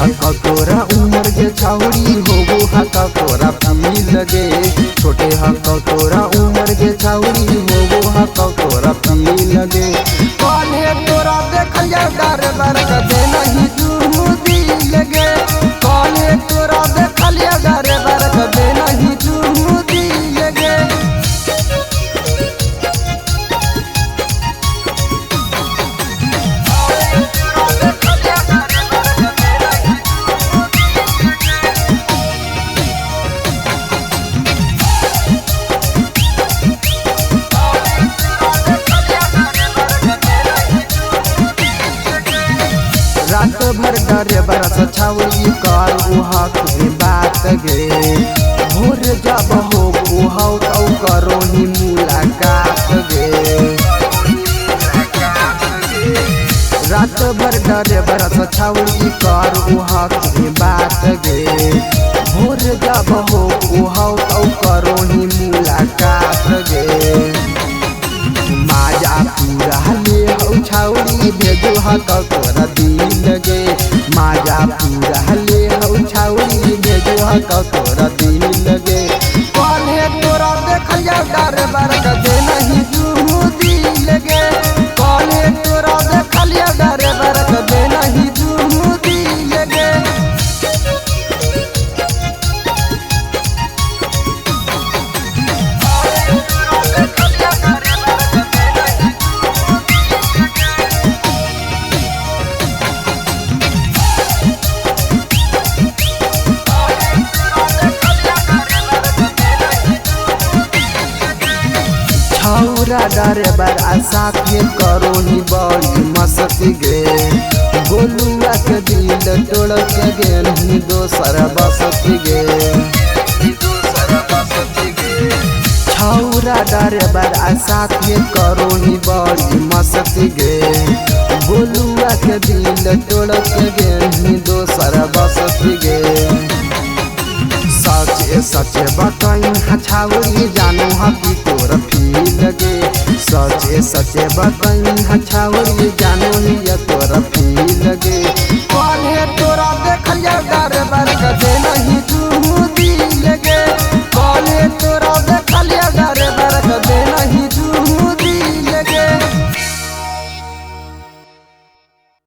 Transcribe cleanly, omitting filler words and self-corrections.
हक तोरा उम्र के छावड़ी होगो हक तोरा पी लगे। छोटे हक तोरा उम्र के छावड़ी होगो हक तोरा पी लगे। काले तोरा देखलिया डर बर कदे नहीं दूधी लगे। काले तोरा देखलिया डर बर कदे नहीं दूधी लगे। रात भर डरे बरस छावली कर उहा के बात गे। भोर जब हो उहाउ तो करो ही मुलाकात गे। रात भर डरे बरस छावली कर उहा के बात गे। भोर जब हो उहाउ तो करो ही मुलाकात गे। माजा पूरा ले हो छावड़ी भेजो हक तोरा दिल लगे। माजा पूरा ले हो छावड़ी भेजो हक तोरा दिल लगे। काले तोरा देखलिया डर बर कदे नहीं दूधी लगे। काले तोरा देखलिया डर बर कदे नहीं दूधी लगे। छौरा डरे बर आशा के करो ही बड़ी मस्ती गे। गोलुआ के दिल तोड़ के गेल ही दोसर बसती गे। छौरा डरे बर आशा के करो ही बड़ी मस्ती गे। गोलुआ के दिल तोड़ के गेल ही दोसर बसती गे। सचे सचे बताई छावड़ी जानो हकी तोर फी लगे। सचे सचे बताई छावड़ी जानो ही तोर फी लगे। काले तोरा देखलिया